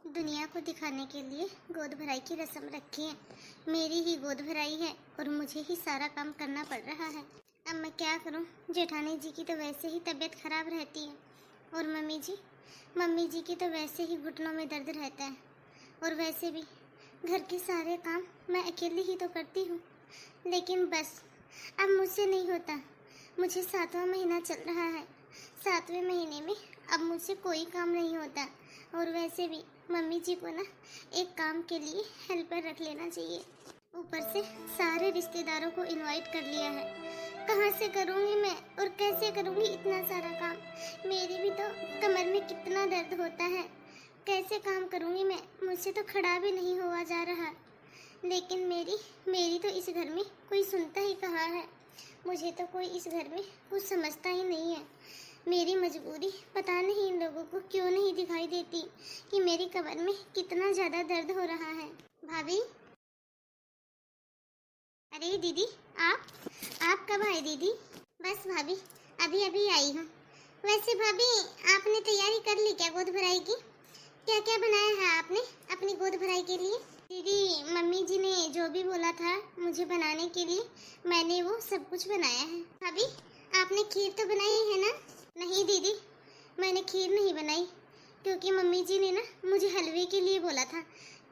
दुनिया को दिखाने के लिए गोद भराई की रस्म रखी है। मेरी ही गोद भराई है और मुझे ही सारा काम करना पड़ रहा है। अब मैं क्या करूं? जेठानी जी की तो वैसे ही तबीयत खराब रहती है और मम्मी जी की तो वैसे ही घुटनों में दर्द रहता है। और वैसे भी घर के सारे काम मैं अकेली ही तो करती हूँ, लेकिन बस अब मुझसे नहीं होता। मुझे 7वां महीना चल रहा है। 7वें महीने में अब मुझसे कोई काम नहीं होता। और वैसे भी मम्मी जी को ना एक काम के लिए हेल्पर रख लेना चाहिए। ऊपर से सारे रिश्तेदारों को इनवाइट कर लिया है। कहाँ से करूँगी मैं और कैसे करूँगी इतना सारा काम? मेरी भी तो कमर में कितना दर्द होता है। कैसे काम करूँगी मैं? मुझसे तो खड़ा भी नहीं हुआ जा रहा। लेकिन मेरी तो इस घर में कोई सुनता ही कहाँ है। मुझे तो कोई इस घर में कुछ समझता ही नहीं है। मेरी मजबूरी पता नहीं इन लोगों को क्यों नहीं दिखाई देती कि मेरी कमर में कितना ज़्यादा दर्द हो रहा है। भाभी, अरे दीदी, आप कब आए दीदी? बस भाभी, अभी अभी आई हूँ। वैसे भाभी, आपने तैयारी कर ली क्या गोद भराई की? क्या क्या बनाया है आपने अपनी गोद भराई के लिए? दीदी, मम्मी जी ने जो भी बोला था मुझे बनाने के लिए, मैंने वो सब कुछ बनाया है। भाभी, आपने खीर तो बनाई है ना? नहीं दीदी, मैंने खीर नहीं बनाई, क्योंकि मम्मी जी ने ना मुझे हलवे के लिए बोला था।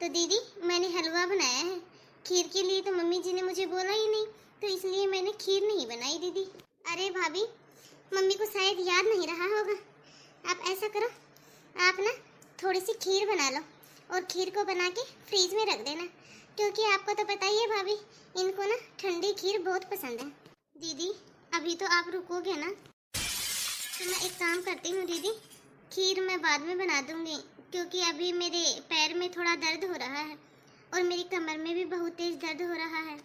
तो दीदी, मैंने हलवा बनाया है। खीर के लिए तो मम्मी जी ने मुझे बोला ही नहीं, तो इसलिए मैंने खीर नहीं बनाई दीदी। अरे भाभी, मम्मी को शायद याद नहीं रहा होगा। आप ऐसा करो, आप ना थोड़ी सी खीर बना लो और खीर को बना के फ्रीज में रख देना, क्योंकि आपको तो पता ही है भाभी, इनको ना ठंडी खीर बहुत पसंद है। दीदी, अभी तो आप रुकोगे ना? तो मैं एक काम करती हूँ दीदी, खीर मैं बाद में बना दूंगी, क्योंकि अभी मेरे पैर में थोड़ा दर्द हो रहा है और मेरी कमर में भी बहुत तेज दर्द हो रहा है।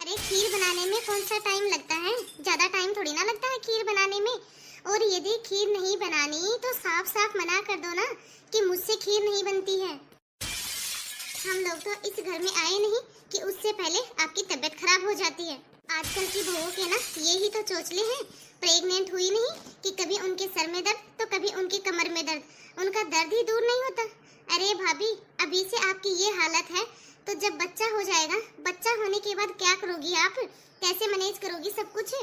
अरे खीर बनाने में कौन सा टाइम लगता है? ज़्यादा टाइम थोड़ी ना लगता है खीर बनाने में। और यदि खीर नहीं बनानी तो साफ साफ मना कर दो ना कि मुझसे खीर नहीं बनती है। हम लोग तो इस घर में आए नहीं कि उससे पहले आपकी तबीयत खराब हो जाती है। आजकल की बहुओं के ना ये ही तो चोचले हैं। प्रेग्नेंट हुई नहीं कि कभी उनके सर में दर्द तो कभी उनकी कमर में दर्द, उनका दर्द ही दूर नहीं होता। अरे भाभी, अभी से आपकी ये हालत है तो जब बच्चा हो जाएगा, बच्चा होने के बाद क्या करोगी आप? कैसे मैनेज करोगी सब कुछ?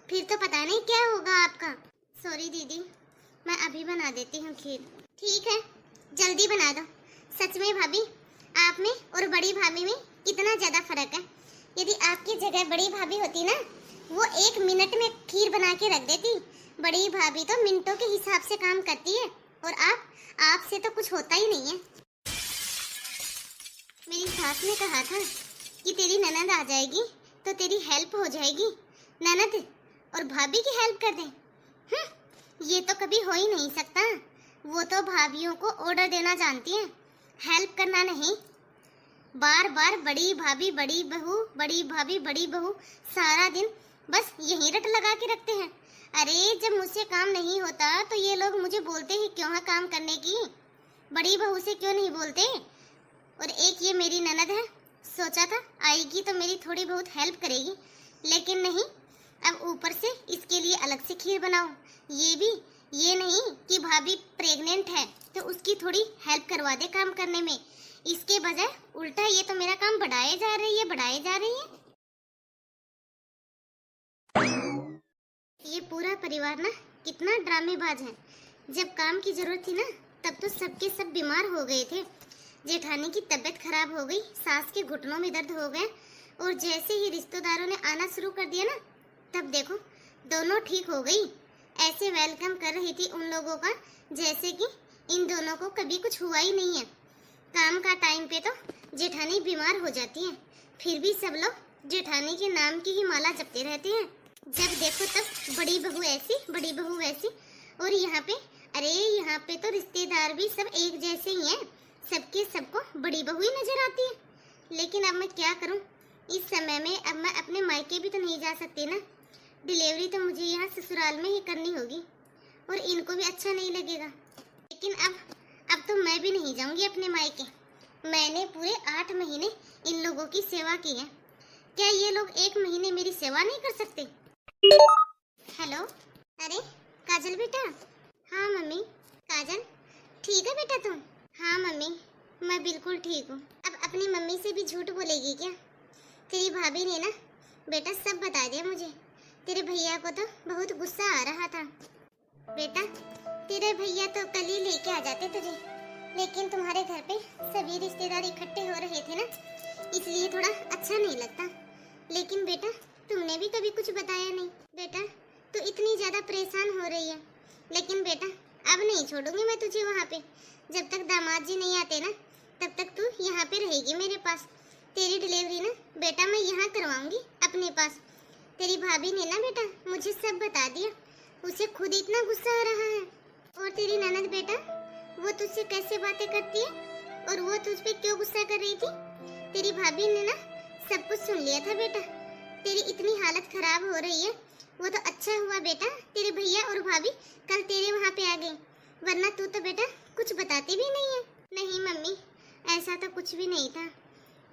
फिर तो पता नहीं क्या होगा आपका। सॉरी दीदी, मैं अभी बना देती हूँ खीर। ठीक है, जल्दी बना दो। सच में भाभी, आप में और बड़ी भाभी में कितना ज्यादा फर्क है। यदि आपकी जगह बड़ी भाभी होती ना, वो 1 मिनट में खीर बना के रख देती। बड़ी भाभी तो मिनटों के हिसाब से काम करती है और आपसे तो कुछ होता ही नहीं है। मेरी सास ने कहा था कि तेरी ननद आ जाएगी तो तेरी हेल्प हो जाएगी। ननद और भाभी की हेल्प कर दे? ये तो कभी हो ही नहीं सकता। वो तो भाभीयों को ऑर्डर देना जानती है, हेल्प करना नहीं। बार बार बड़ी भाभी बड़ी बहू, बड़ी भाभी बड़ी बहू, सारा दिन बस यही रट लगा के रखते हैं। अरे जब मुझसे काम नहीं होता तो ये लोग मुझे बोलते ही क्यों है काम करने की? बड़ी बहू से क्यों नहीं बोलते? और एक ये मेरी ननद है, सोचा था आएगी तो मेरी थोड़ी बहुत हेल्प करेगी, लेकिन नहीं। अब ऊपर से इसके लिए अलग से खीर बनाओ। ये नहीं कि भाभी प्रेग्नेंट है तो उसकी थोड़ी हेल्प करवा दे काम करने में। इसके बजाय उल्टा ये तो मेरा काम बढ़ाए जा रही है। ये पूरा परिवार ना कितना ड्रामेबाज है। जब काम की जरूरत थी ना, तब तो सबके सब बीमार हो गए थे। जेठानी की तबीयत खराब हो गई, सास के घुटनों में दर्द हो गए, और जैसे ही रिश्तेदारों ने आना शुरू कर दिया ना, तब देखो दोनों ठीक हो गई। ऐसे वेलकम कर रही थी उन लोगों का जैसे कि इन दोनों को कभी कुछ हुआ ही नहीं है। काम का टाइम पे तो जेठानी बीमार हो जाती है, फिर भी सब लोग जेठानी के नाम की ही माला जपते रहते हैं। जब देखो तब बड़ी बहू ऐसी, बड़ी बहू वैसी। और यहाँ पे तो रिश्तेदार भी सब एक जैसे ही हैं। सबके सबको बड़ी बहू ही नजर आती है। लेकिन अब मैं क्या करूं? इस समय में अब मैं अपने मायके भी तो नहीं जा सकती ना। डिलीवरी तो मुझे यहाँ ससुराल में ही करनी होगी और इनको भी अच्छा नहीं लगेगा। लेकिन अब तो मैं भी नहीं जाऊंगी अपने मायके। मैंने पूरे 8 महीने इन लोगों की सेवा की है। क्या ये लोग 1 महीने मेरी सेवा नहीं कर सकते? हेलो, अरे काजल बेटा। हाँ मम्मी। काजल, ठीक है बेटा तुम? हाँ मम्मी, मैं बिल्कुल ठीक हूँ। अब अपनी मम्मी से भी झूठ बोलेगी क्या? तेरी भाभी ने ना बेटा सब बता दिया मुझे। तेरे भैया को तो बहुत गुस्सा आ रहा था। बेटा तेरे भैया तो कल ही लेके आ जाते तुझे, लेकिन तुम्हारे घर पे सभी रिश्तेदार इकट्ठे हो रहे थे ना, इसलिए थोड़ा अच्छा नहीं लगता। लेकिन बेटा तुमने भी कभी कुछ बताया नहीं। बेटा तू इतनी ज्यादा परेशान हो रही है, लेकिन बेटा अब नहीं छोड़ूंगी मैं तुझे वहाँ पे। जब तक दामाद जी नहीं आते ना तब तक तू यहाँ पे रहेगी मेरे पास। तेरी डिलीवरी ना बेटा मैं यहाँ करवाऊंगी अपने पास। तेरी भाभी ने ना बेटा मुझे सब बता दिया, उसे खुद इतना गुस्सा आ रहा है। और तेरी ननद बेटा वो तुझसे कैसे बातें करती है और वो तुझ पे क्यों गुस्सा कर रही थी? तेरी भाभी ने ना सब कुछ सुन लिया था बेटा। तेरी इतनी हालत खराब हो रही है, वो तो अच्छा हुआ बेटा तेरे भैया और भाभी कल तेरे वहाँ पे आ गए, वरना तू तो बेटा कुछ बताती भी नहीं है। नहीं मम्मी ऐसा तो कुछ भी नहीं था।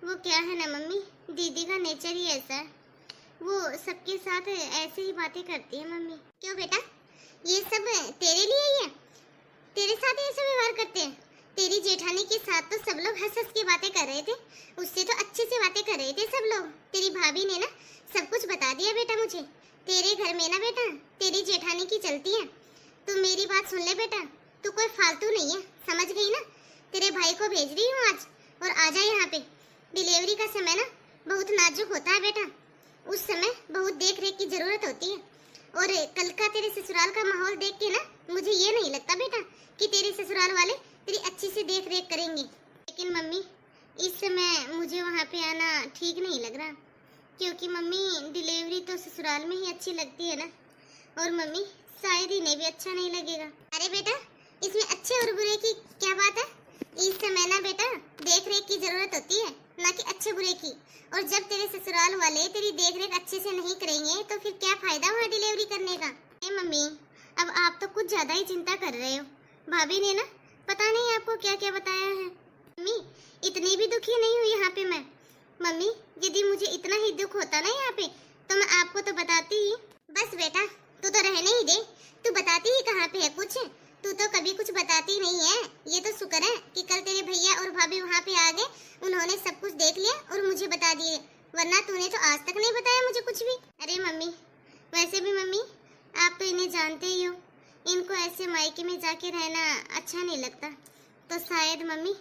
वो क्या है ना मम्मी, दीदी का नेचर ही ऐसा है, वो सबके साथ ऐसे ही बातें करती है मम्मी। क्यों बेटा ये सब तेरे लिए ही है? तेरे साथ ही ऐसा व्यवहार करते हैं? तेरी जेठानी के साथ तो सब लोग हंस हंस के बातें कर रहे थे, उससे तो अच्छे से बातें कर रहे थे सब लोग। तेरी भाभी ने ना सब कुछ बता दिया बेटा मुझे। तेरे घर में ना बेटा तेरी जेठानी की चलती है। तू मेरी बात सुन ले बेटा, तू कोई फालतू नहीं है, समझ गई ना? तेरे भाई को भेज रही हूँ आज, और आ जा यहाँ पे। डिलीवरी का समय ना बहुत नाजुक होता है बेटा, उस समय बहुत देख रेख की जरूरत होती है। और कल का तेरे ससुराल का माहौल देख के ना मुझे ये नहीं लगता बेटा कि तेरे ससुराल वाले तेरी अच्छी से देख रेख करेंगे। लेकिन मम्मी इस समय मुझे वहाँ पे आना ठीक नहीं लग रहा, क्योंकि मम्मी डिलीवरी तो ससुराल में ही अच्छी लगती है ना, और मम्मी शायद इन्हें भी अच्छा नहीं लगेगा। अरे बेटा इसमें अच्छे और बुरे की क्या बात है? इस समय ना बेटा देख रेख की जरूरत होती है, ना कि अच्छे बुरे की। और जब तेरे ससुराल वाले तेरी देख रेख अच्छे से नहीं करेंगे तो फिर क्या फायदा हुआ डिलीवरी करने का? मम्मी अब आप तो कुछ ज्यादा ही चिंता कर रहे हो। भाभी ने ना पता नहीं आपको क्या क्या बताया है। मम्मी इतनी भी दुखी नहीं हुई यहाँ पे मैं। मम्मी यदि मुझे इतना ही दुख होता ना यहाँ पे तो मैं आपको तो बताती ही। बस बेटा तू तो रहने ही दे, तू बताती ही कहाँ पे है कुछ? तू तो कभी कुछ बताती नहीं है। ये तो शुक्र है कि कल तेरे भैया और भाभी वहाँ पे आ गए, उन्होंने सब कुछ देख लिया और मुझे बता दिए, वरना तूने तो आज तक नहीं बताया मुझे कुछ भी। अरे मम्मी वैसे भी मम्मी आप तो इन्हें जानते ही हो, इनको ऐसे मायके में जाके रहना अच्छा नहीं लगता, तो शायद मम्मी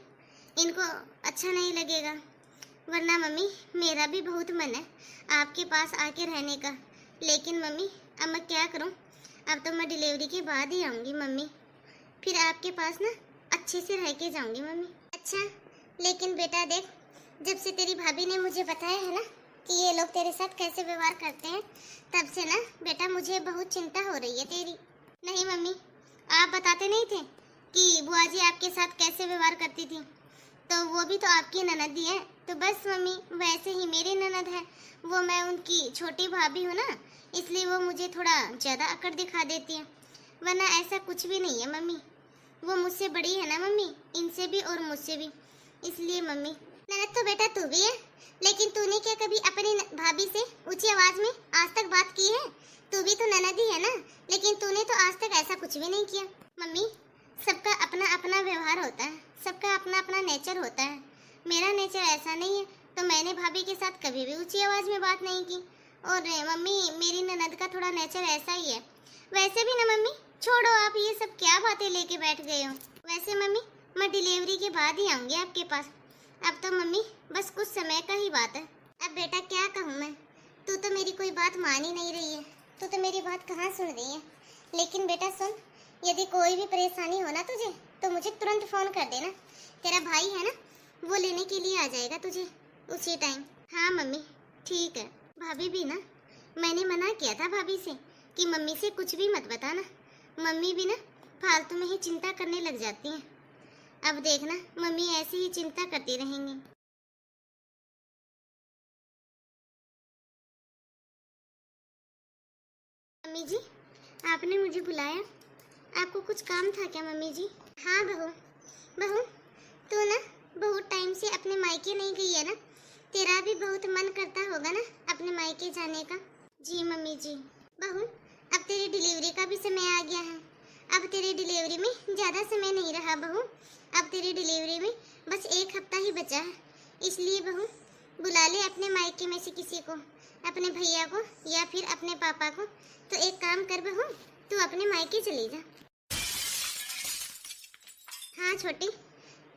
इनको अच्छा नहीं लगेगा। वरना मम्मी मेरा भी बहुत मन है आपके पास आके रहने का, लेकिन मम्मी अब मैं क्या करूं? अब तो मैं डिलीवरी के बाद ही आऊंगी मम्मी, फिर आपके पास ना अच्छे से रह के जाऊंगी मम्मी। अच्छा लेकिन बेटा देख, जब से तेरी भाभी ने मुझे बताया है ना कि ये लोग तेरे साथ कैसे व्यवहार करते हैं, तब से ना बेटा मुझे बहुत चिंता हो रही है तेरी। नहीं मम्मी आप बताते नहीं थे कि बुआ जी आपके साथ कैसे व्यवहार करती थी, तो वो भी तो आपकी ननद ही है। तो बस मम्मी वैसे ही मेरी ननद है, वो मैं उनकी छोटी भाभी हूँ ना, इसलिए वो मुझे थोड़ा ज़्यादा अकड़ दिखा देती है, वरना ऐसा कुछ भी नहीं है मम्मी। वो मुझसे बड़ी है ना मम्मी, इनसे भी और मुझसे भी, इसलिए मम्मी। ननद तो बेटा तू भी है, लेकिन तूने क्या कभी अपनी भाभी से ऊंची आवाज में आज तक बात की है? तू भी तो ननद ही है ना, लेकिन तूने तो आज तक ऐसा कुछ भी नहीं किया। मम्मी सबका अपना अपना व्यवहार होता है, सबका अपना अपना नेचर होता है। मेरा नेचर ऐसा नहीं है, तो मैंने भाभी के साथ कभी भी ऊंची आवाज में बात नहीं की। और मम्मी मेरी ननद का थोड़ा नेचर ऐसा ही है। वैसे भी ना मम्मी छोड़ो, आप ये सब क्या बातें लेके बैठ गए हो। वैसे मम्मी मैं डिलीवरी के बाद ही आऊंगी आपके पास, अब तो मम्मी बस कुछ समय का ही बात है। अब बेटा क्या कहूँ मैं, तू तो मेरी कोई बात मान ही नहीं रही है, तू तो मेरी बात कहाँ सुन रही है। लेकिन बेटा सुन, यदि कोई भी परेशानी हो ना तुझे तो मुझे तुरंत फोन कर देना, तेरा भाई है ना वो लेने के लिए आ जाएगा तुझे उसी टाइम। हाँ मम्मी ठीक है। भाभी भी ना, मैंने मना किया था भाभी से कि मम्मी से कुछ भी मत बताना, मम्मी भी ना फालतू में ही चिंता करने लग जाती हैं। अब देखना मम्मी ऐसे ही चिंता करती रहेंगी। मम्मी जी आपने मुझे बुलाया, आपको कुछ काम था क्या मम्मी जी? हाँ बहू, बहू तू ना बहुत टाइम से अपने मायके नहीं गई है ना, तेरा भी बहुत मन करता होगा ना अपने मायके जाने का। जी मम्मी जी। बहू अब तेरी डिलीवरी का भी समय आ गया है, अब तेरी डिलीवरी में ज़्यादा समय नहीं रहा बहू, अब तेरी डिलीवरी में बस 1 हफ्ता ही बचा है, इसलिए बहू बुला ले अपने मायके में से किसी को, अपने भैया को या फिर अपने पापा को। तो एक काम कर बहू, तू अपने मायके चली जा। हाँ छोटी,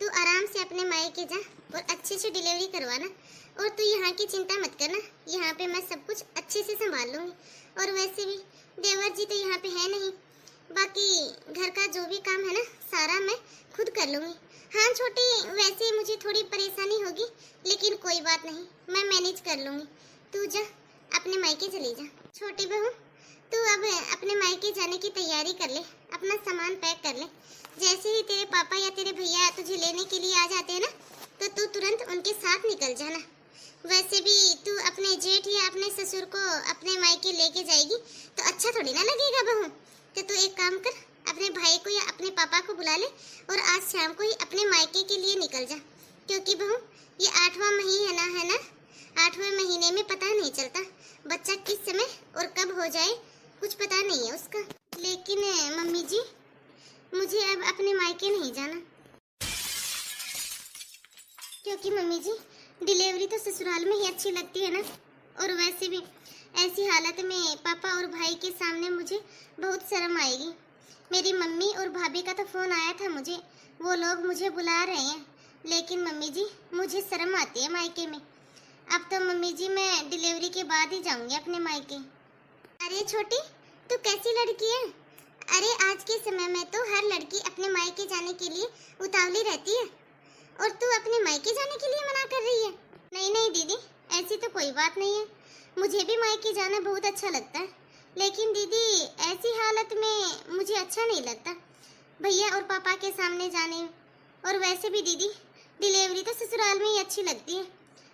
तू आराम से अपने मायके जा और अच्छे से डिलीवरी करवाना। और तू यहाँ की चिंता मत करना, यहाँ पे मैं सब कुछ अच्छे से संभाल लूँगी। और वैसे भी देवर जी तो यहाँ पे है नहीं, बाकी घर का जो भी काम है ना सारा मैं खुद कर लूँगी। हाँ छोटी, वैसे मुझे थोड़ी परेशानी होगी, लेकिन कोई बात नहीं, मैं मैनेज कर लूँगी। तू जा अपने मायके चली जा। छोटी बहू, तू अब अपने मायके जाने की तैयारी कर ले, अपना सामान पैक कर ले। जैसे ही तेरे पापा या तेरे भैया तुझे लेने के लिए आ जाते हैं ना, तो तू तुरंत उनके साथ निकल जाना। वैसे भी तू अपने जेठ या अपने ससुर को अपने मायके लेके जाएगी तो अच्छा थोड़ी ना लगेगा बहू। तो तू एक काम कर, अपने भाई को या अपने पापा को बुला ले और आज शाम को ही अपने मायके के लिए निकल जा। क्योंकि बहू ये 8वां महीना है ना, 8वें महीने में पता नहीं चलता बच्चा किस समय और कब हो जाए, कुछ पता नहीं है उसका। लेकिन मम्मी जी, मुझे अब अपने मायके नहीं जाना, क्योंकि मम्मी जी डिलीवरी तो ससुराल में ही अच्छी लगती है ना। और वैसे भी ऐसी हालत में पापा और भाई के सामने मुझे बहुत शर्म आएगी। मेरी मम्मी और भाभी का तो फोन आया था मुझे, वो लोग मुझे बुला रहे हैं, लेकिन मम्मी जी मुझे शर्म आती है मायके में। अब तो मम्मी जी मैं डिलीवरी के बाद ही जाऊंगी अपने मायके। अरे छोटी, तू कैसी लड़की है? अरे आज के समय में तो हर लड़की अपने मायके जाने के लिए उतावली रहती है, और तू अपने मायके जाने के लिए मना कर रही है। नहीं नहीं दीदी, ऐसी तो कोई बात नहीं है, मुझे भी मायके जाना बहुत अच्छा लगता है, लेकिन दीदी ऐसी हालत में मुझे अच्छा नहीं लगता भैया और पापा के सामने जाने। और वैसे भी दीदी डिलीवरी तो ससुराल में ही अच्छी लगती है।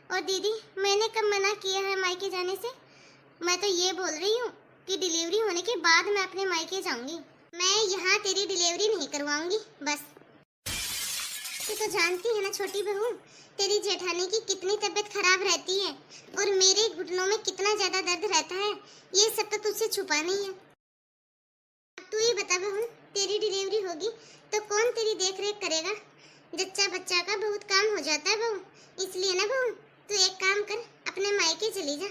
और दीदी मैंने कब मना किया है मायके जाने से? मैं तो ये बोल रही हूँ कि डिलीवरी होने के बाद मैं अपने मायके जाऊंगी, मैं यहाँ तेरी डिलीवरी नहीं करवाऊंगी बस। तू तो जानती है ना छोटी बहू, तेरी जेठानी की कितनी तबीयत खराब रहती है और मेरे घुटनों में कितना ज्यादा दर्द रहता है, ये सब तो तुझसे छुपा नहीं है। अब तू ही बता बहू, तेरी डिलीवरी होगी तो कौन तेरी देख रेख करेगा? जच्चा बच्चा का बहुत काम हो जाता है बहू, इसलिए ना बहू तू एक काम कर, अपने मायके चली जा।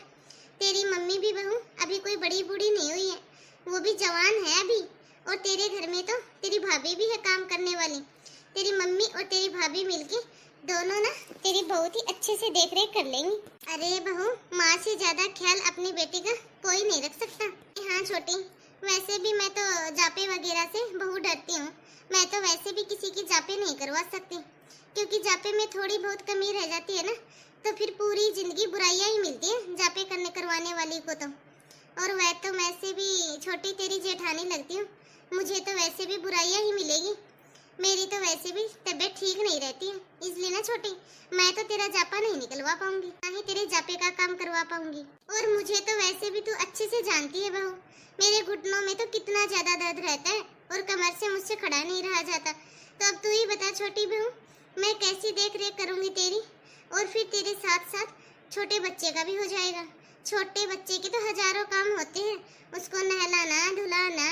तेरी मम्मी भी बहू अभी कोई बड़ी बूढ़ी नहीं हुई है, वो भी जवान है अभी। और तेरे घर में तो तेरी भाभी भी है काम करने वाली, तेरी मम्मी और तेरी भाभी मिलके दोनों ना तेरी बहुत ही अच्छे से देख रेख कर लेंगी। अरे बहू, माँ से ज्यादा ख्याल अपनी बेटी का कोई नहीं रख सकता। हाँ छोटी, वैसे भी मैं तो जापे वगैरह से बहुत डरती हूँ, मैं तो वैसे भी किसी की जापे नहीं करवा सकती, क्योंकि जापे में थोड़ी बहुत कमी रह जाती है ना, तो फिर पूरी जिंदगी बुराइयां ही मिलती है जापे करवाने वाली को तो। और वह तो वैसे भी छोटी तेरी जेठानी लगती हूँ, मुझे तो वैसे भी बुराइयां ही मिलेगी, मेरी तो वैसे भी तबीयत ठीक नहीं रहती है, इसलिए ना छोटी मैं तो तेरा जापा नहीं निकलवा पाऊंगी, ना ही तेरे जापे का काम करवा पाऊंगी। और मुझे तो वैसे भी तू अच्छे से जानती है बहू, मेरे घुटनों में तो कितना ज्यादा दर्द रहता है और कमर से मुझसे खड़ा नहीं रहा जाता। तो अब तू ही बता छोटी बहू, मैं कैसी देख रेख करूंगी तेरी? और फिर तेरे साथ साथ छोटे बच्चे का भी हो जाएगा। छोटे बच्चे के तो हजारों काम होते हैं, उसको नहलाना धुलाना,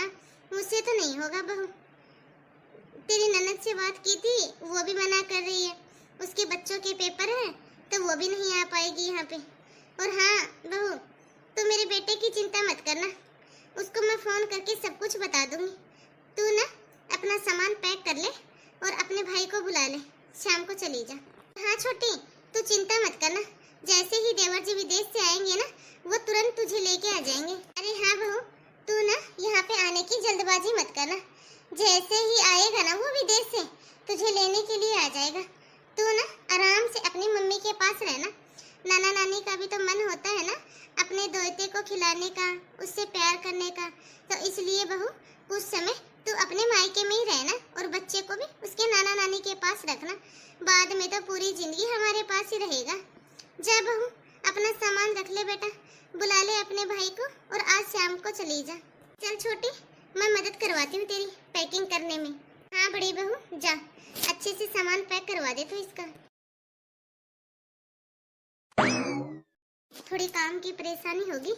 मुझसे तो नहीं होगा बहू। तेरी ननद से बात की थी, वो भी मना कर रही है, उसके बच्चों के पेपर हैं तो वो भी नहीं आ पाएगी यहाँ पे। और हाँ बहू, तू मेरे बेटे की चिंता मत करना, उसको मैं फोन करके सब कुछ बता दूंगी। तू ना अपना सामान पैक कर ले और अपने भाई को बुला ले, शाम को चली जा। हाँ छोटी, तू चिंता मत करना, जैसे ही देवर जी विदेश से आएंगे ना, वो तुरंत तुझे लेके आ जाएंगे। अरे हाँ बहू, तू ना यहाँ पे आने की जल्दबाजी मत करना, जैसे ही आएगा ना वो विदेश से तुझे लेने के लिए आ जाएगा। तू ना आराम से अपनी मम्मी के पास रहना, नाना नानी का भी तो मन होता है ना अपने दोते को खिलाने का, उससे प्यार करने का, तो इसलिए बहू कुछ समय तू अपने मायके में ही रहना और बच्चे को भी उसके नाना नानी के पास रखना, बाद में तो पूरी जिंदगी हमारे पास ही रहेगा। जा बहू, अपना सामान रख ले बेटा, बुला ले अपने भाई को और आज शाम को चली जा। चल छोटी, मैं मदद करवाती हूँ तेरी पैकिंग करने में। हाँ बड़ी बहू, जा अच्छे से सामान पैक करवा दे तो इसका। थोड़ी काम की परेशानी होगी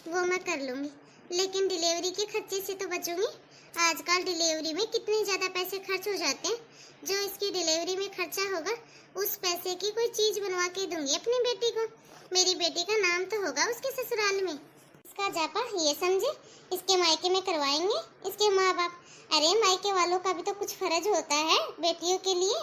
वो मैं कर लूंगी, लेकिन डिलीवरी के खर्चे से तो बचूंगी आजकल डिलीवरी में कितने ज़्यादा पैसे खर्च हो जाते हैं। जो इसकी डिलीवरी में खर्चा होगा उस पैसे की कोई चीज़ बनवा के दूंगी अपनी बेटी को। मेरी बेटी का नाम तो होगा उसके ससुराल में। इसका जापा ये समझे इसके मायके में करवाएंगे इसके माँ बाप। अरे मायके वालों का भी तो कुछ फर्ज होता है बेटियों के लिए।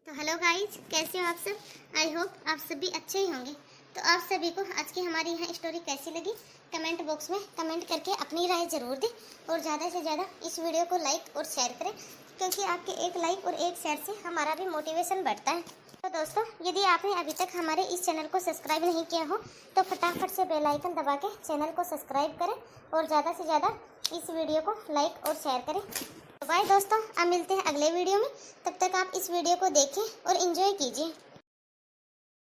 तो हेलो गाइज, कैसे हो आप सब? आई होप आप सभी अच्छे ही होंगे। तो आप सभी को आज की हमारी यह स्टोरी कैसी लगी कमेंट बॉक्स में कमेंट करके अपनी राय जरूर दें और ज़्यादा से ज़्यादा इस वीडियो को लाइक और शेयर करें, क्योंकि आपके एक लाइक और एक शेयर से हमारा भी मोटिवेशन बढ़ता है। तो दोस्तों, यदि आपने अभी तक हमारे इस चैनल को सब्सक्राइब नहीं किया हो तो फटाफट से बेल आइकन दबा के चैनल को सब्सक्राइब करें और ज़्यादा से ज़्यादा इस वीडियो को लाइक और शेयर करें। तो बाय दोस्तों, अब मिलते हैं अगले वीडियो में। तब तक आप इस वीडियो को देखें और एंजॉय कीजिए।